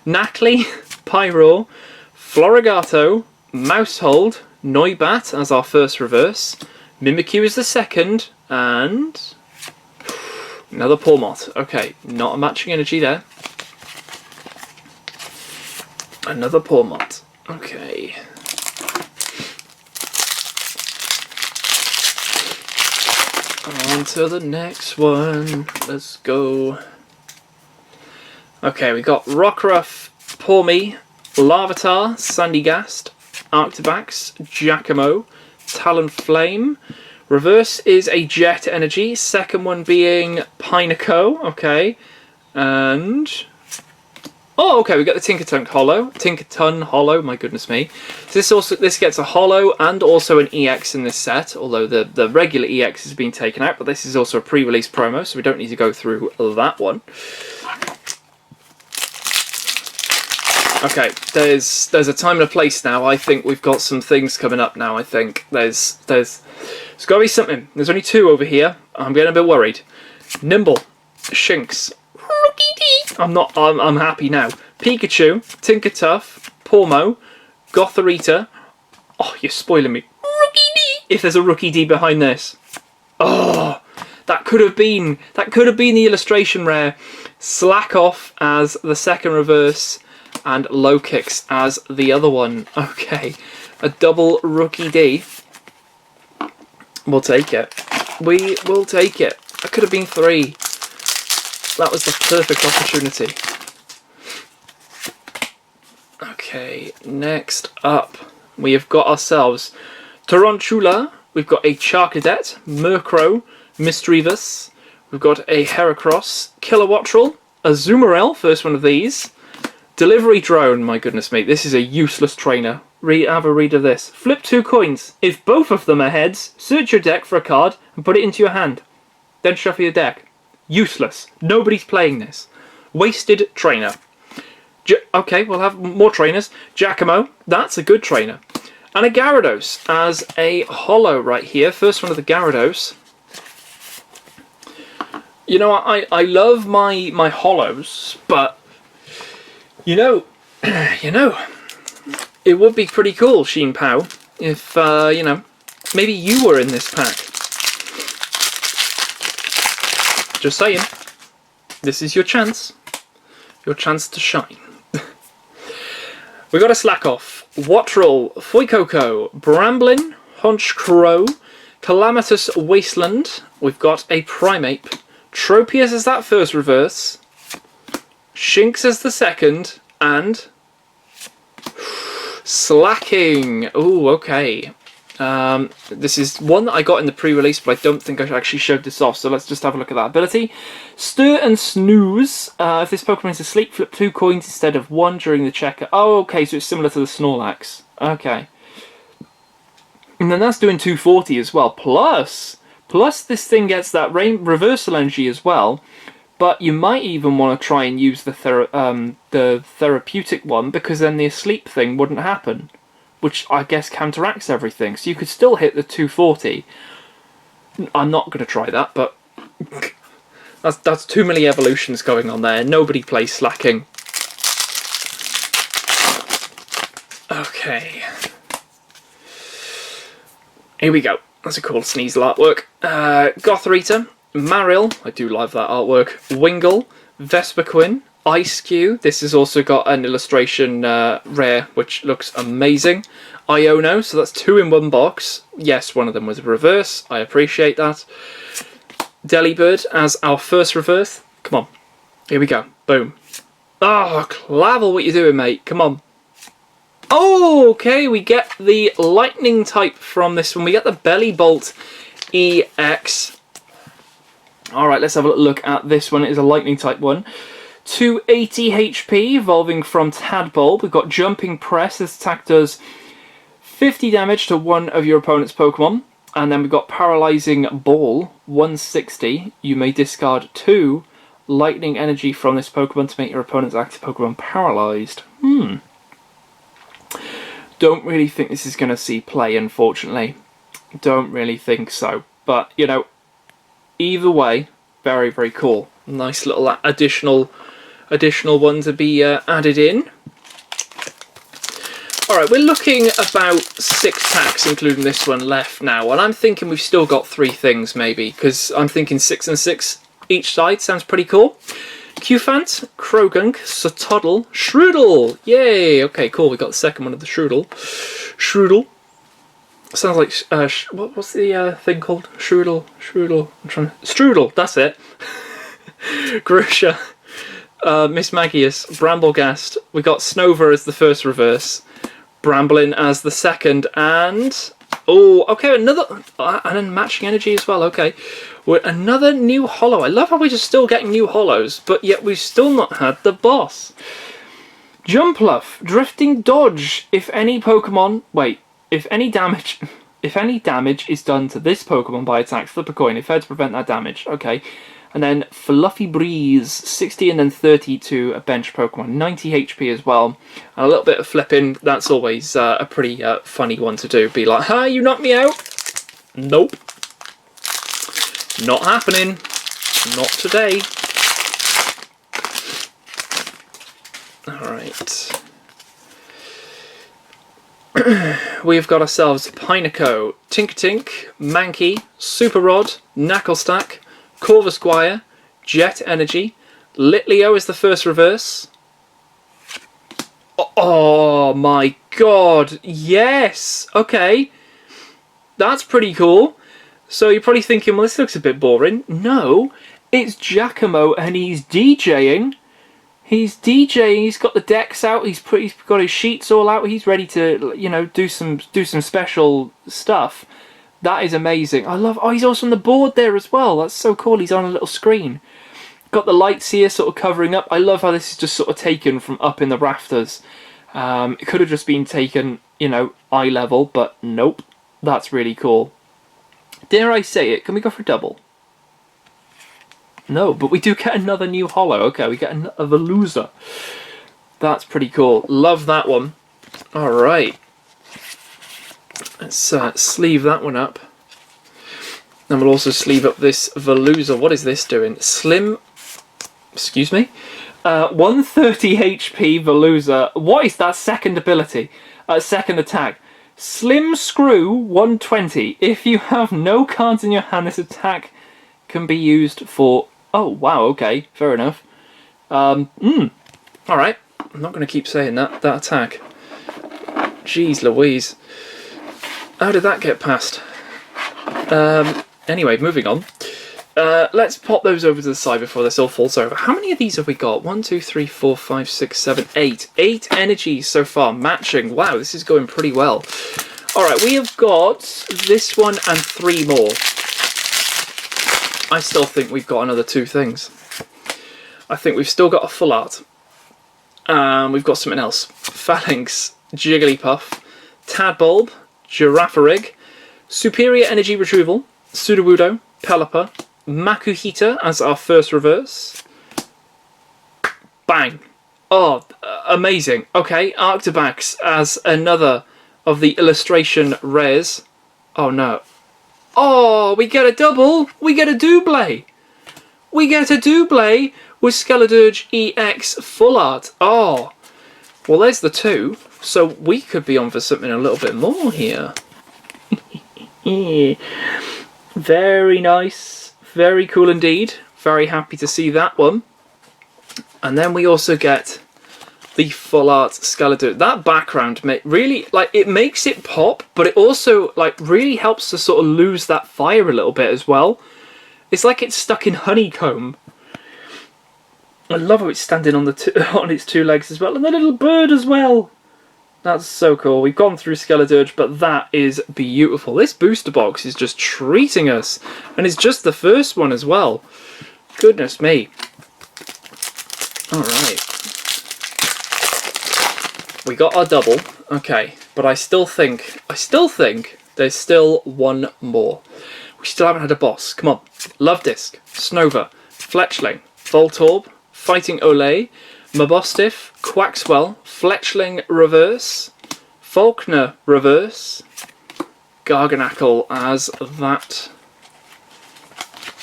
Nacli, Pyro, Florigato, Mousehold, Noibat as our first reverse, Mimikyu is the second, and another Pawmot. Okay, not a matching energy there. Another Pawmot. Okay. On to the next one. Let's go. Okay, we got Rockruff, Pawmi, Larvitar, Sandygast, Arctibax, Giacomo, Talonflame. Reverse is a Jet Energy, second one being Pineco, okay. And... oh, okay, we got the Tinkerton Holo, my goodness me. So this gets a Holo and also an EX in this set, although the regular EX has been taken out, but this is also a pre-release promo, so we don't need to go through that one. Okay, there's a time and a place now. I think we've got some things coming up now. I think there's got to be something. There's only 2 over here. I'm getting a bit worried. Nimble, Shinx, I'm happy now. Pikachu, Tinkertuff, Pawmo, Gothorita. Oh, you're spoiling me. Rookie D. If there's a Rookie D behind this. Oh, that could have been the illustration rare. Slack Off as the second reverse. And Low Kicks as the other one. Okay, A double Rookie D. We'll take it. We will take it. That could have been 3. That was the perfect opportunity. Okay, next up, we have got ourselves Tarantula. We've got a Charcadet, Murkrow, Misdreavus. We've got a Heracross, Kilowattrel, a Zoomerel, first one of these. Delivery Drone, my goodness me, this is a useless trainer. Have a read of this. Flip 2 coins. If both of them are heads, search your deck for a card and put it into your hand. Then shuffle your deck. Useless. Nobody's playing this. Wasted trainer. Okay, we'll have more trainers. Giacomo, that's a good trainer. And a Gyarados as a holo right here. First one of the Gyarados. You know, I love my holos, but you know, it would be pretty cool, Chien-Pao, if you know, maybe you were in this pack. Just saying, this is your chance to shine. We got a Slakoth, Wattrel, Fuecoco, Bramblin, Honchkrow, Calamitous Wasteland. We've got a Primeape, Tropius as that first reverse, Shinx as the second, and Slacking. Ooh, okay. This is one that I got in the pre-release, but I don't think I actually showed this off, so let's just have a look at that ability. Stir and Snooze. If this Pokemon is asleep, flip 2 coins instead of 1 during the checker. Oh, okay, so it's similar to the Snorlax. Okay. And then that's doing 240 as well. Plus this thing gets that reversal energy as well, but you might even want to try and use the therapeutic one, because then the asleep thing wouldn't happen, which I guess counteracts everything. So you could still hit the 240. I'm not going to try that, but that's too many evolutions going on there. Nobody plays Slacking. Okay. Here we go. That's a cool Sneasel artwork. Gothorita, Marill, I do love that artwork. Wingull, Vespiquen, Ice-Q. This has also got an illustration rare, which looks amazing. Iono, so that's 2 in 1 box. Yes, one of them was a reverse. I appreciate that. Delibird as our first reverse. Come on. Here we go. Boom. Oh, Clavel, what you doing, mate? Come on. Oh, okay, we get the lightning type from this one. We get the Bellibolt EX. Alright, let's have a look at this one. It is a lightning type one. 280 HP, evolving from Tadbulb. We've got Jumping Press. This attack does 50 damage to one of your opponent's Pokemon. And then we've got Paralyzing Ball, 160. You may discard 2 lightning energy from this Pokemon to make your opponent's active Pokemon paralyzed. Don't really think this is going to see play, unfortunately. Don't really think so. But, you know, either way, very, very cool. Nice little additional one to be added in. Alright, we're looking about 6 packs, including this one, left now. And I'm thinking we've still got 3 things, maybe. Because I'm thinking 6 and 6 each side. Sounds pretty cool. Qfant, Krogunk, Satoddle, Shroodle! Yay! Okay, cool. We got the second one of the Shroodle. Shroodle. Sounds like what's the thing called? Strudel. Strudel. That's it. Grusha, Miss Magius, Bramblegast. We got Snover as the first reverse, Bramblin as the second, and oh, okay, another and then matching energy as well. Okay, another new holo. I love how we're just still getting new holos, but yet we've still not had the boss. Jumpluff, Drifting Dodge. If any Pokemon, if any damage is done to this Pokemon by attack, flip a coin. If failed to prevent that damage, okay. And then Fluffy Breeze, 60 and then 30 to a bench Pokemon, 90 HP as well. And a little bit of flipping, that's always a pretty funny one to do. Be like, ha, you knocked me out? Nope. Not happening. Not today. Alright. We've got ourselves Pineco, Tinkatink, Mankey, Super Rod, Knacklestack, Corvusquire, Jet Energy, Litleo is the first reverse. Oh my god, yes! Okay, that's pretty cool. So you're probably thinking, well, this looks a bit boring. No, it's Giacomo and he's DJing. He's DJing, he's got the decks out, he's got his sheets all out, he's ready to, you know, do some special stuff. That is amazing. I love, oh, he's also on the board there as well. That's so cool, he's on a little screen. Got the lights here sort of covering up. I love how this is just sort of taken from up in the rafters. It could have just been taken, you know, eye level, but nope. That's really cool. Dare I say it, can we go for double? No, but we do get another new holo. Okay, we get a Veluza. That's pretty cool. Love that one. Alright. Let's sleeve that one up. And we'll also sleeve up this Veluza. What is this doing? Slim... Excuse me? 130 HP Veluza. What is that second ability? Second attack. Slim Screw 120. If you have no cards in your hand, this attack can be used for... Oh, wow, okay, fair enough. Alright, I'm not going to keep saying that attack. Jeez Louise. How did that get past? Anyway, moving on. Let's pop those over to the side before this all falls over. How many of these have we got? 1, 2, 3, 4, 5, 6, 7, 8. 8 energies so far, matching. Wow, this is going pretty well. Alright, we have got this one and 3 more. I still think we've got another 2 things. I think we've still got a full art. We've got something else. Phalanx, Jigglypuff, Tadbulb, Girafarig, Superior Energy Retrieval, Sudowoodo, Pelipper, Makuhita as our first reverse. Bang! Oh, amazing. Okay, Arctobax as another of the illustration rares. Oh no. Oh, we get a double! We get a double! We get a double with Skeledirge EX Full Art. Oh, well there's the 2. So we could be on for something a little bit more here. Very nice. Very cool indeed. Very happy to see that one. And then we also get the full art Skeledirge. That background really, like, it makes it pop, but it also, like, really helps to sort of lose that fire a little bit as well. It's like it's stuck in honeycomb. I love how it's standing on on its 2 legs as well, and the little bird as well. That's so cool. We've gone through Skeledirge, but that is beautiful. This booster box is just treating us, and it's just the first one as well. Goodness me. All right. We got our double, okay, but I still think there's still one more. We still haven't had a boss. Come on. Love Disc, Snova, Fletchling, Voltorb, Fighting Olay, Mabostiff, Quaxwell, Fletchling Reverse, Faulkner Reverse, Garganackle as that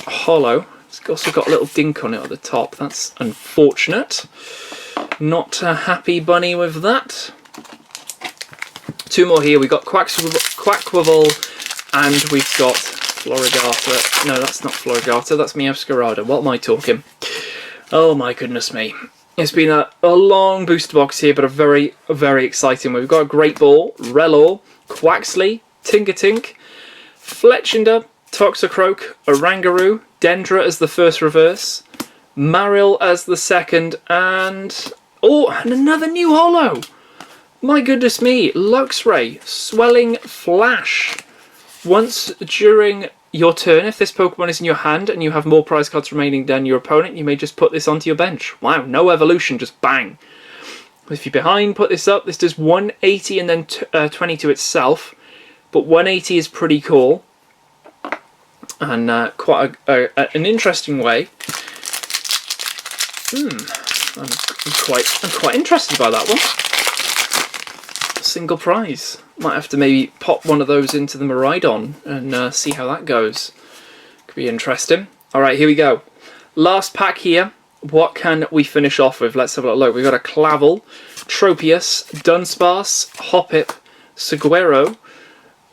holo. It's also got a little dink on it at the top. That's unfortunate. Not a happy bunny with that. 2 more here. We've got Quaquaval and we've got Florigata. No, that's not Florigata. That's Meowscarada. What am I talking? Oh my goodness me. It's been a long booster box here, but a very, very exciting one. We've got a Great Ball, Relor, Quaxley, Tinkertink, Fletchinder, Toxicroak, Oranguru, Dendra as the first reverse, Marill as the second, and... oh, and another new holo! My goodness me, Luxray, Swelling Flash. Once during your turn, if this Pokemon is in your hand and you have more prize cards remaining than your opponent, you may just put this onto your bench. Wow, no evolution, just bang. If you're behind, put this up. This does 180 and then 20 to itself, but 180 is pretty cool. And quite an interesting way. I'm quite interested by that one. Single prize. Might have to maybe pop one of those into the Miraidon and see how that goes. Could be interesting. Alright, here we go. Last pack here. What can we finish off with? Let's have a look. We've got a Clavel, Tropius, Dunsparce, Hoppip, Seguero.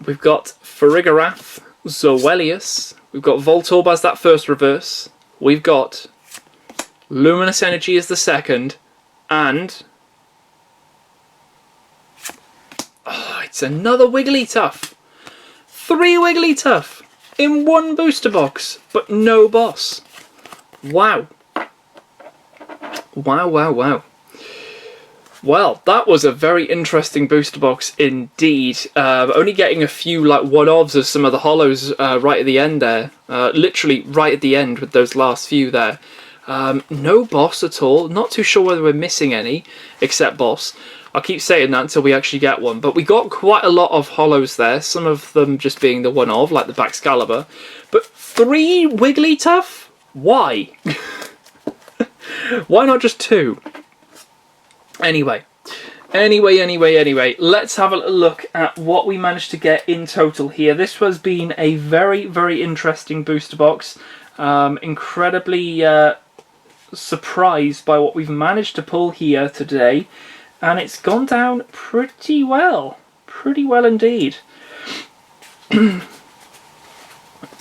We've got Farigarath, Zoelius. We've got Voltorb as that first reverse. We've got Luminous Energy as the second. And It's another Wigglytuff. 3 Wigglytuff in 1 booster box, but no boss. Wow. Wow, wow, wow. Well, that was a very interesting booster box indeed. Only getting a few like one-offs of some of the hollows right at the end there. Literally right at the end with those last few there. No boss at all. Not too sure whether we're missing any, except boss. I'll keep saying that until we actually get one. But we got quite a lot of hollows there. Some of them just being the one-of, like the Baxcalibur. But 3 Wigglytuff? Why? Why not just 2? Anyway, let's have a look at what we managed to get in total here. This has been a very, very interesting booster box. Incredibly surprised by what we've managed to pull here today. And it's gone down pretty well. Pretty well indeed.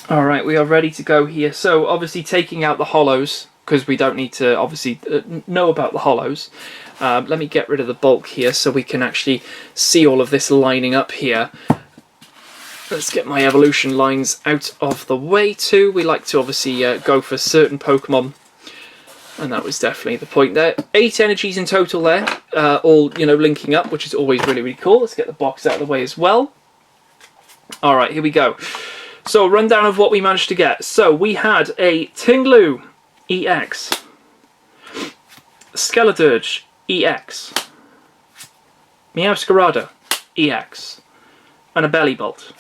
Alright, we are ready to go here. So, obviously taking out the hollows, because we don't need to obviously know about the hollows. Let me get rid of the bulk here so we can actually see all of this lining up here. Let's get my evolution lines out of the way too. We like to obviously go for certain Pokemon, and that was definitely the point there. 8 energies in total there, all linking up, which is always really, really cool. Let's get the box out of the way as well. All right, here we go. So, rundown of what we managed to get. So we had a Ting-Lu EX, Skeledirge EX, Meowscarada EX, and a Bellybolt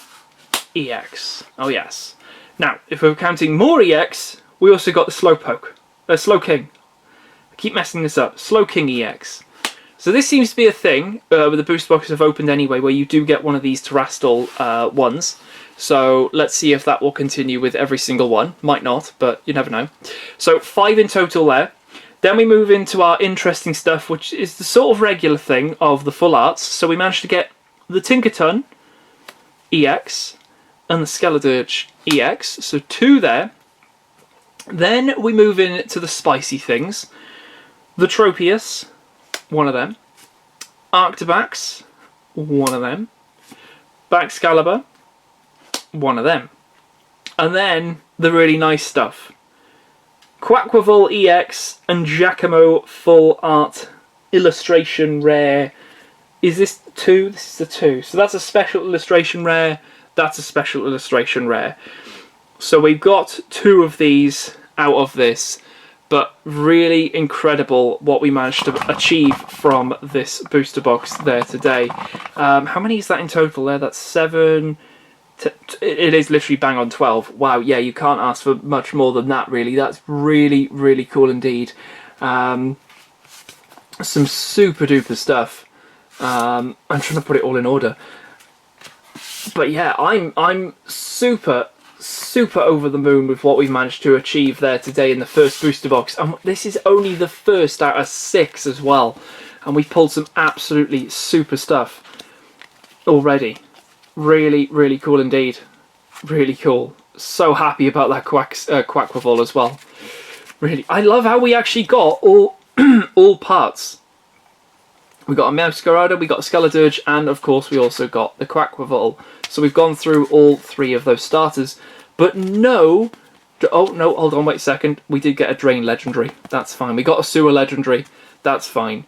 EX. Oh yes. Now, if we're counting more EX, we also got the Slowking. I keep messing this up. Slowking EX. So this seems to be a thing with the booster boxes I've opened anyway, where you do get one of these Terastal ones. So let's see if that will continue with every single one. Might not, but you never know. So 5 in total there. Then we move into our interesting stuff, which is the sort of regular thing of the full arts. So we managed to get the Tinkaton EX and the Skeledirge EX. So 2 there. Then we move into the spicy things. The Tropius, one of them. Arctobax, one of them. Baxcalibur, one of them. And then the really nice stuff. Quaquaval EX and Giacomo Full Art Illustration Rare. Is this 2? This is the 2. So that's a special illustration rare. That's a special illustration rare. So we've got 2 of these out of this. But really incredible what we managed to achieve from this booster box there today. How many is that in total there? That's 7... It is literally bang on 12. Wow, yeah, you can't ask for much more than that, really. That's really, really cool indeed. Some super duper stuff. I'm trying to put it all in order. But yeah, I'm super over the moon with what we managed to achieve there today in the first booster box. And this is only the first out of 6 as well. And we pulled some absolutely super stuff already. Really, really cool indeed. Really cool. So happy about that Quaquaval as well. Really, I love how we actually got all all parts. We got a Meowscarada, we got a Skeledirge, and of course we also got the Quaquaval. So we've gone through all 3 of those starters. But no... Oh, no, hold on, wait a second. We did get a Drain Legendary. That's fine. We got a Sewer Legendary. That's fine.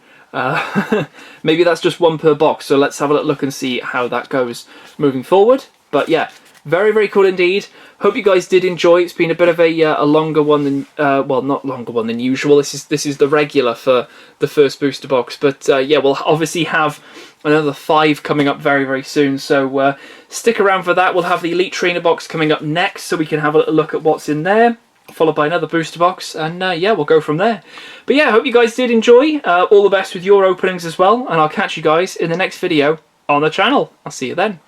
Maybe that's just 1 per box, so let's have a look and see how that goes moving forward. But yeah, very, very cool indeed. Hope you guys did enjoy. It's been a bit of a longer one than, well, not longer one than usual. This is the regular for the first booster box. But yeah, we'll obviously have another 5 coming up very, very soon. So stick around for that. We'll have the Elite Trainer box coming up next, so we can have a little look at what's in there, followed by another booster box, and yeah, we'll go from there. But yeah, I hope you guys did enjoy. All the best with your openings as well, and I'll catch you guys in the next video on the channel. I'll see you then.